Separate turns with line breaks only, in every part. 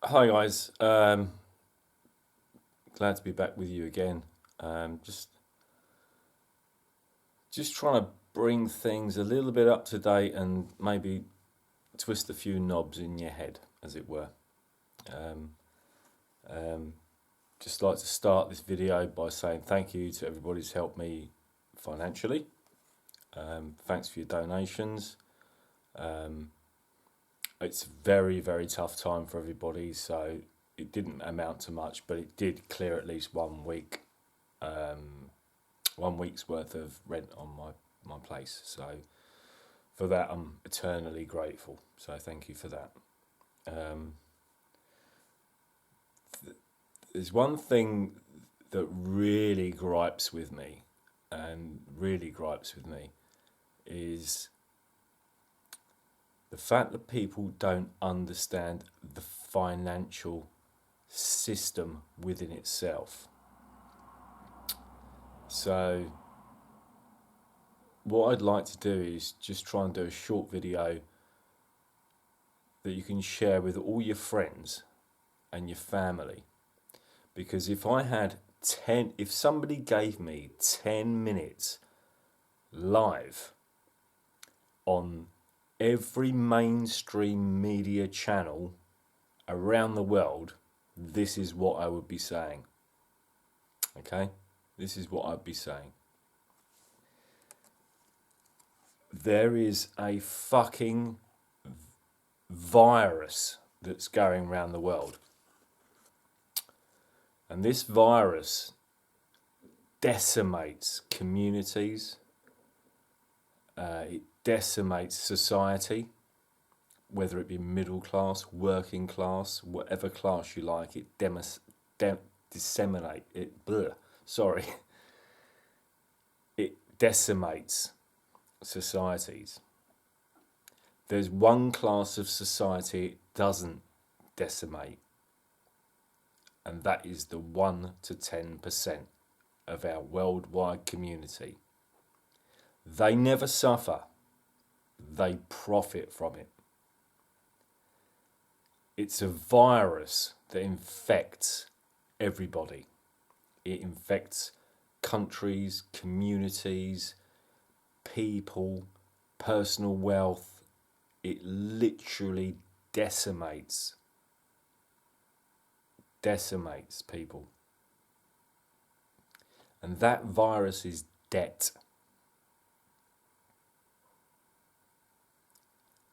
Hi guys, glad to be back with you again. Just trying to bring things a little bit up to date and maybe twist a few knobs in your head, as it were. Um, um, just like to start this video by saying thank you to everybody who's helped me financially. Thanks for your donations. It's a very, very tough time for everybody, so it didn't amount to much, but it did clear at least 1 week, 1 week's worth of rent on my place. So for that, I'm eternally grateful. So thank you for that. Um, there's one thing that really gripes with me, is the fact that people don't understand the financial system within itself. So what I'd like to do is just try and do a short video that you can share with all your friends and your family. Because if somebody gave me 10 minutes live on every mainstream media channel around the world, this is what I would be saying. Okay? This is what I'd be saying. There is a fucking virus that's going around the world. And this virus decimates communities, it decimates society, whether it be middle class, working class, whatever class you like, it it decimates societies. There's one class of society it doesn't decimate, and that is the 1 to 10% of our worldwide community. They never suffer, they profit from it. It's a virus that infects everybody. It infects countries, communities, people, personal wealth. It literally decimates people. And that virus is debt.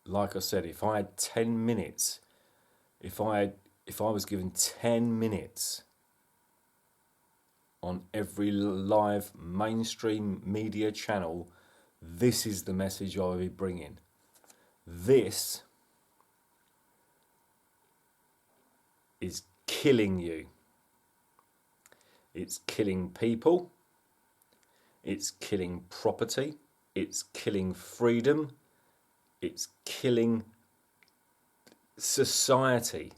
Like I said, if I had 10 minutes, if I was given 10 minutes on every live mainstream media channel, this is the message I will be bringing. This is killing you. It's killing people. It's killing property. It's killing freedom. It's killing society.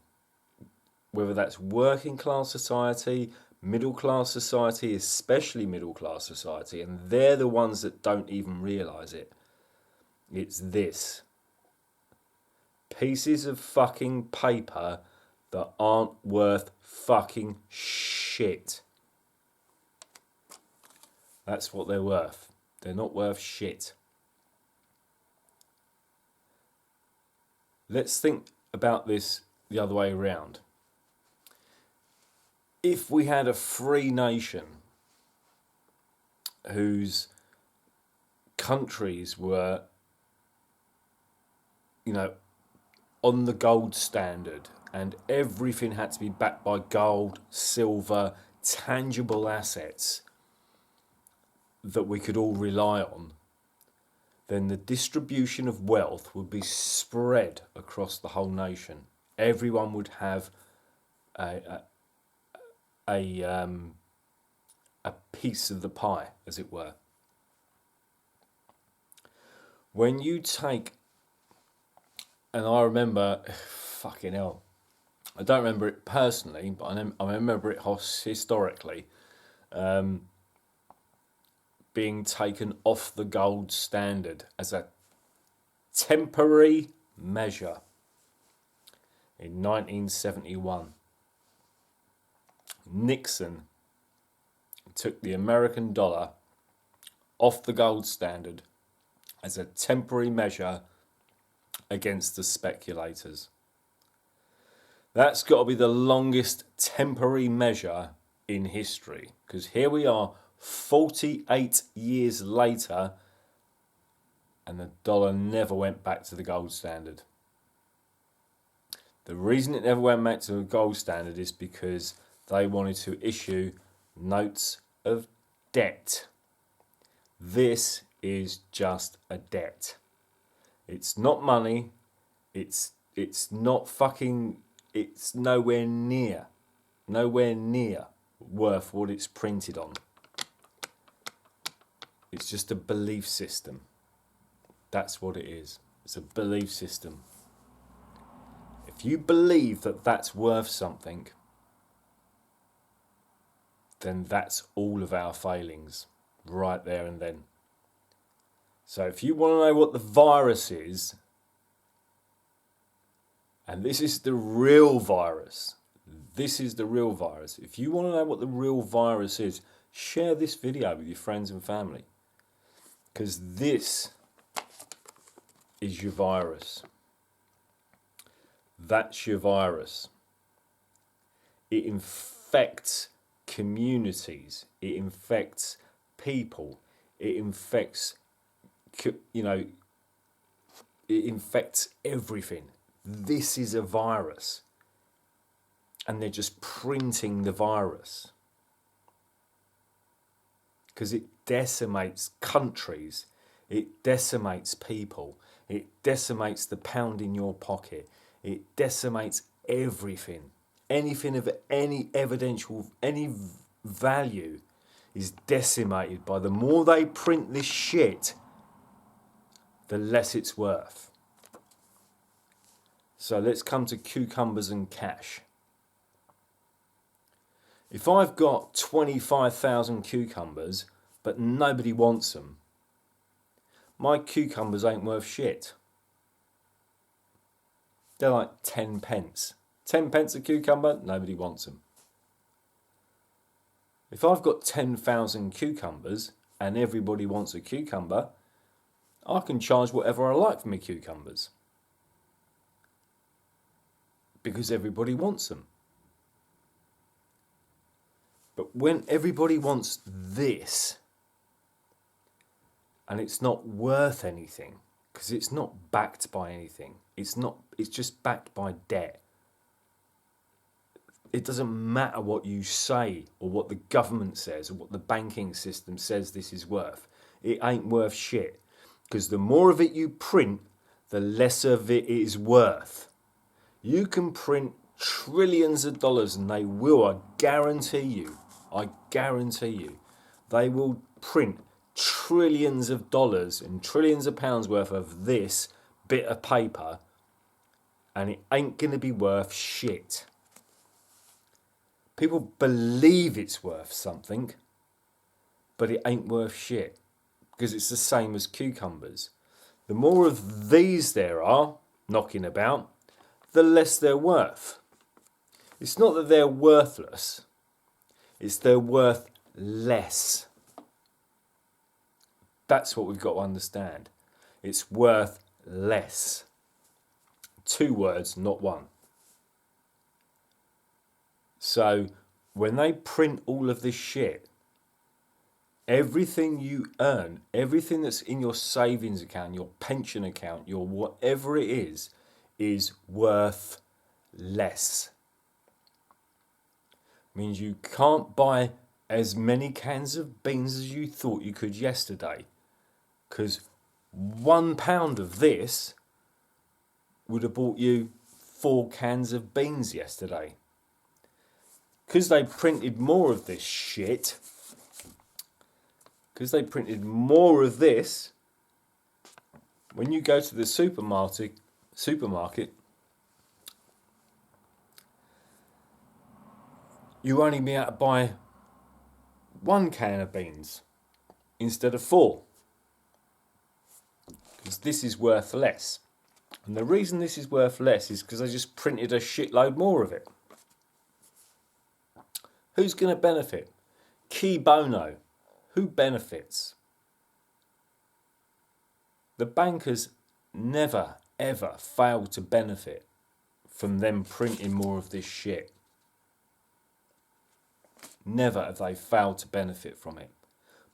Whether that's working class society, middle class society, especially middle class society, and they're the ones that don't even realise it. It's this. Pieces of fucking paper that aren't worth fucking shit. That's what they're worth. They're not worth shit. Let's think about this the other way around. If we had a free nation whose countries were, on the gold standard, and everything had to be backed by gold, silver, tangible assets that we could all rely on, then the distribution of wealth would be spread across the whole nation. Everyone would have a piece of the pie, as it were. When you take, and I remember, fucking hell, I don't remember it personally, but I remember it historically, being taken off the gold standard as a temporary measure in 1971. Nixon took the American dollar off the gold standard as a temporary measure against the speculators. That's got to be the longest temporary measure in history, because here we are 48 years later and the dollar never went back to the gold standard. The reason it never went back to the gold standard is because they wanted to issue notes of debt. This is just a debt. It's not money. It's not fucking, it's nowhere near worth what it's printed on. It's just a belief system. That's what it is. It's a belief system. If you believe that that's worth something, then that's all of our failings right there and then. So if you want to know what the virus is, and this is the real virus, if you want to know what the real virus is, share this video with your friends and family, because this is your virus. That's your virus. It infects communities. It infects people. It infects, it infects everything. This is a virus. And they're just printing the virus. Because it decimates countries. It decimates people. It decimates the pound in your pocket. It decimates everything. Anything of any evidential, any value is decimated by the more they print this shit, the less it's worth. So let's come to cucumbers and cash. If I've got 25,000 cucumbers, but nobody wants them, my cucumbers ain't worth shit. They're like 10 pence. 10 pence a cucumber, nobody wants them. If I've got 10,000 cucumbers and everybody wants a cucumber, I can charge whatever I like for my cucumbers. Because everybody wants them. But when everybody wants this, and it's not worth anything, because it's not backed by anything, it's just backed by debt. It doesn't matter what you say or what the government says or what the banking system says this is worth. It ain't worth shit. Because the more of it you print, the less of it is worth. You can print trillions of dollars and they will, I guarantee you, they will print trillions of dollars and trillions of pounds worth of this bit of paper, and it ain't going to be worth shit. People believe it's worth something, but it ain't worth shit, because it's the same as cucumbers. The more of these there are knocking about, the less they're worth. It's not that they're worthless, it's they're worth less. That's what we've got to understand. It's worth less. 2 words, not one. So when they print all of this shit, everything you earn, everything that's in your savings account, your pension account, your whatever it is worth less. Means you can't buy as many cans of beans as you thought you could yesterday, because £1 of this would have bought you 4 cans of beans yesterday. Because they printed more of this shit, because they printed more of this, when you go to the supermarket, you only be able to buy 1 can of beans instead of 4. Because this is worth less. And the reason this is worth less is because they just printed a shitload more of it. Who's going to benefit? Key bono. Who benefits? The bankers never, ever fail to benefit from them printing more of this shit. Never have they failed to benefit from it.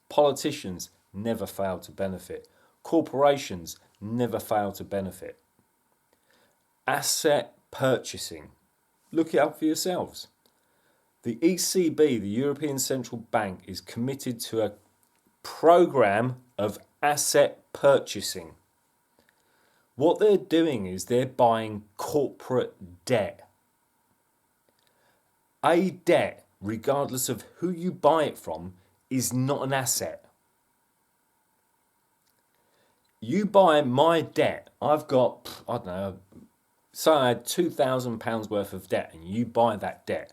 Politicians never fail to benefit. Corporations never fail to benefit. Asset purchasing. Look it up for yourselves. The ECB, the European Central Bank, is committed to a program of asset purchasing. What they're doing is they're buying corporate debt. A debt, regardless of who you buy it from, is not an asset. You buy my debt, I've got, I don't know, say I had £2,000 worth of debt and you buy that debt.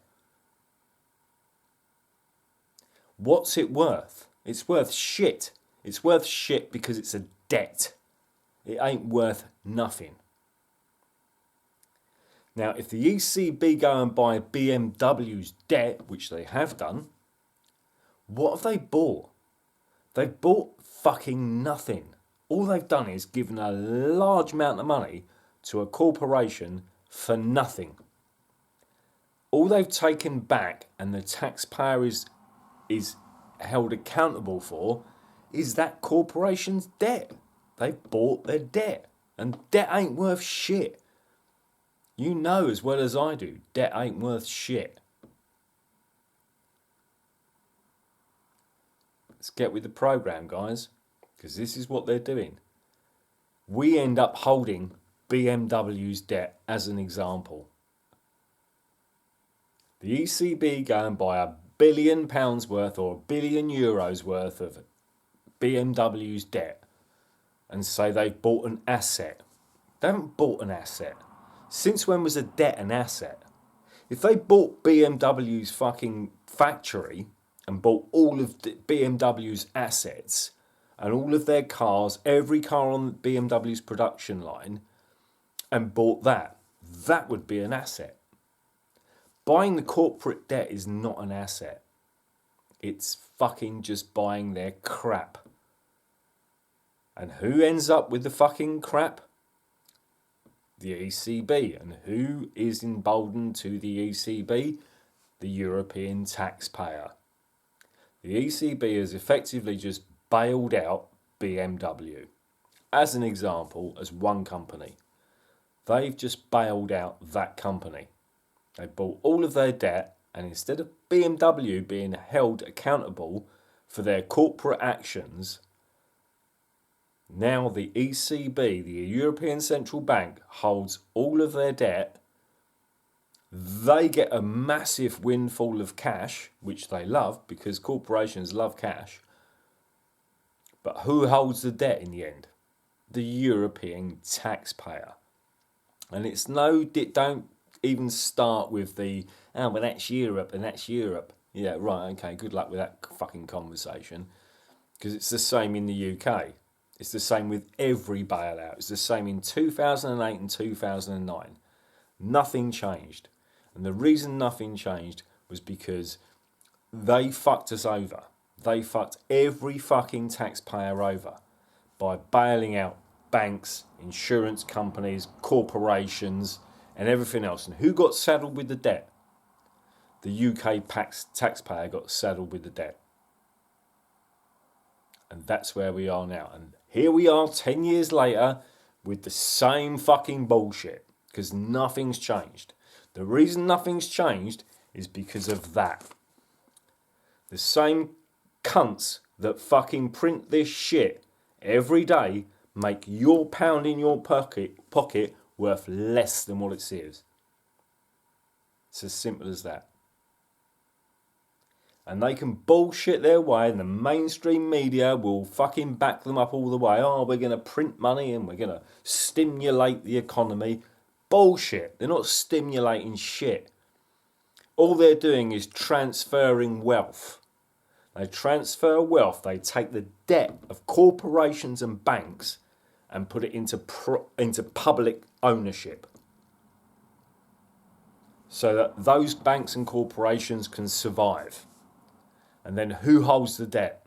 What's it worth? It's worth shit. It's worth shit because it's a debt. It ain't worth nothing. Now, if the ECB go and buy BMW's debt, which they have done, what have they bought? They've bought fucking nothing. All they've done is given a large amount of money to a corporation for nothing. All they've taken back and the taxpayer is held accountable for is that corporation's debt. They've bought their debt. And debt ain't worth shit. You know as well as I do, debt ain't worth shit. Let's get with the program, guys, because this is what they're doing. We end up holding BMW's debt as an example. The ECB go and buy £1 billion worth or €1 billion worth of BMW's debt and say they've bought an asset. They haven't bought an asset. Since when was a debt an asset? If they bought BMW's fucking factory and bought all of BMW's assets and all of their cars, every car on BMW's production line, and bought that, that would be an asset. Buying the corporate debt is not an asset. It's fucking just buying their crap. And who ends up with the fucking crap? The ECB. And who is emboldened to the ECB? The European taxpayer. The ECB has effectively just bailed out BMW. As an example, as one company. They've just bailed out that company. They bought all of their debt, and instead of BMW being held accountable for their corporate actions, now the ECB, the European Central Bank, holds all of their debt. They get a massive windfall of cash, which they love because corporations love cash. But who holds the debt in the end? The European taxpayer. And it's don't even start with well, that's Europe and that's Europe. Yeah, right, okay, good luck with that fucking conversation. Because it's the same in the UK. It's the same with every bailout. It's the same in 2008 and 2009. Nothing changed. And the reason nothing changed was because they fucked us over. They fucked every fucking taxpayer over by bailing out banks, insurance companies, corporations, and everything else. And who got saddled with the debt? The UK taxpayer got saddled with the debt. And that's where we are now. And here we are 10 years later with the same fucking bullshit. Because nothing's changed. The reason nothing's changed is because of that. The same cunts that fucking print this shit every day make your pound in your pocket worth less than what it is. It's as simple as that. And they can bullshit their way, and the mainstream media will fucking back them up all the way. Oh, we're going to print money and we're going to stimulate the economy. Bullshit. They're not stimulating shit. All they're doing is transferring wealth. They transfer wealth. They take the debt of corporations and banks and put it into public ownership, so that those banks and corporations can survive. And then who holds the debt?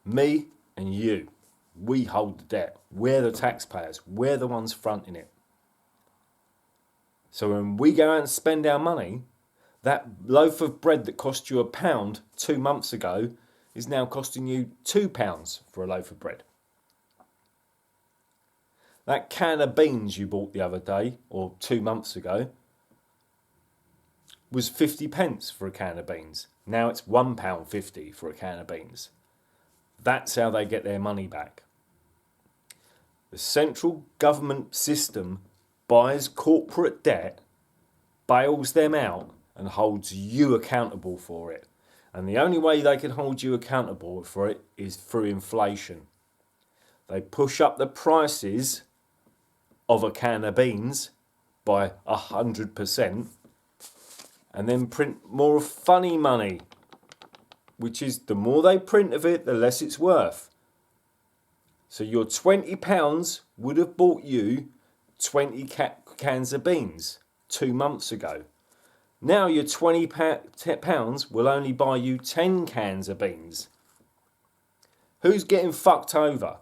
Me and you. We hold the debt. We're the taxpayers. We're the ones fronting it. So when we go out and spend our money, that loaf of bread that cost you £1 2 months ago is now costing you £2 for a loaf of bread. That can of beans you bought the other day, or 2 months ago, was 50p for a can of beans. Now it's £1.50 for a can of beans. That's how they get their money back. The central government system buys corporate debt, bails them out, and holds you accountable for it. And the only way they can hold you accountable for it is through inflation. They push up the prices of a can of beans by 100%, and then print more funny money, which is the more they print of it, the less it's worth. So your £20 would have bought you 20 cans of beans 2 months ago. Now your £20 will only buy you 10 cans of beans. Who's getting fucked over?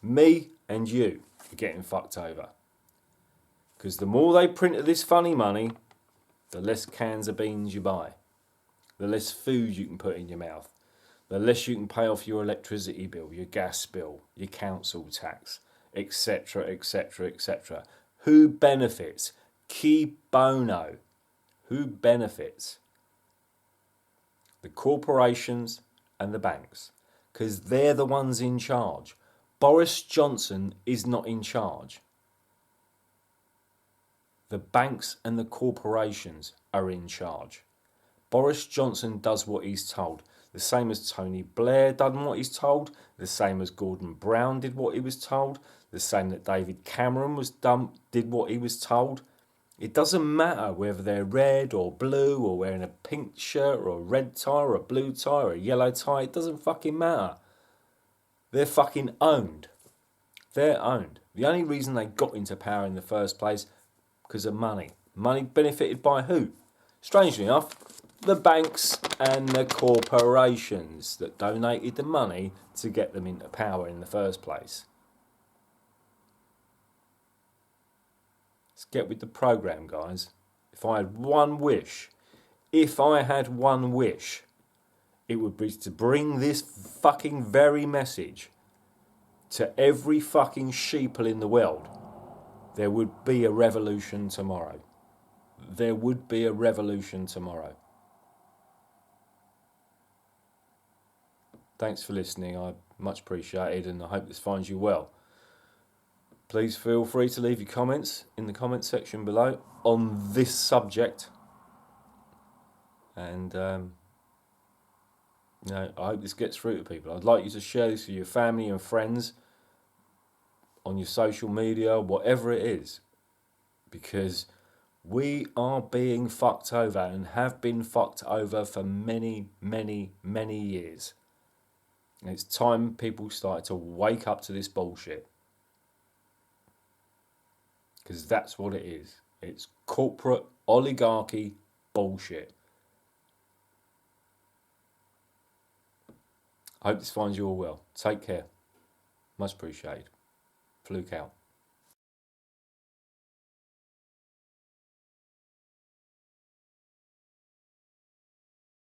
Me and you are getting fucked over. Because the more they print of this funny money, the less cans of beans you buy. The less food you can put in your mouth. The less you can pay off your electricity bill, your gas bill, your council tax, etc, etc, etc. Who benefits? Key bono. Who benefits? The corporations and the banks. Because they're the ones in charge. Boris Johnson is not in charge. The banks and the corporations are in charge. Boris Johnson does what he's told. The same as Tony Blair done what he's told. The same as Gordon Brown did what he was told. The same that David Cameron did what he was told. It doesn't matter whether they're red or blue or wearing a pink shirt or a red tie or a blue tie or a yellow tie. It doesn't fucking matter. They're fucking owned. They're owned. The only reason they got into power in the first place, because of money. Money benefited by who? Strangely enough, the banks and the corporations that donated the money to get them into power in the first place. Let's get with the program, guys. If I had one wish, it would be to bring this fucking very message to every fucking sheeple in the world. There would be a revolution tomorrow. There would be a revolution tomorrow. Thanks for listening. I much appreciated, and I hope this finds you well. Please feel free to leave your comments in the comment section below on this subject. And I hope this gets through to people. I'd like you to share this with your family and friends, on your social media, whatever it is, because we are being fucked over and have been fucked over for many, many, many years. And it's time people started to wake up to this bullshit. Because that's what it is. It's corporate oligarchy bullshit. I hope this finds you all well. Take care. Much appreciated. Fluke out.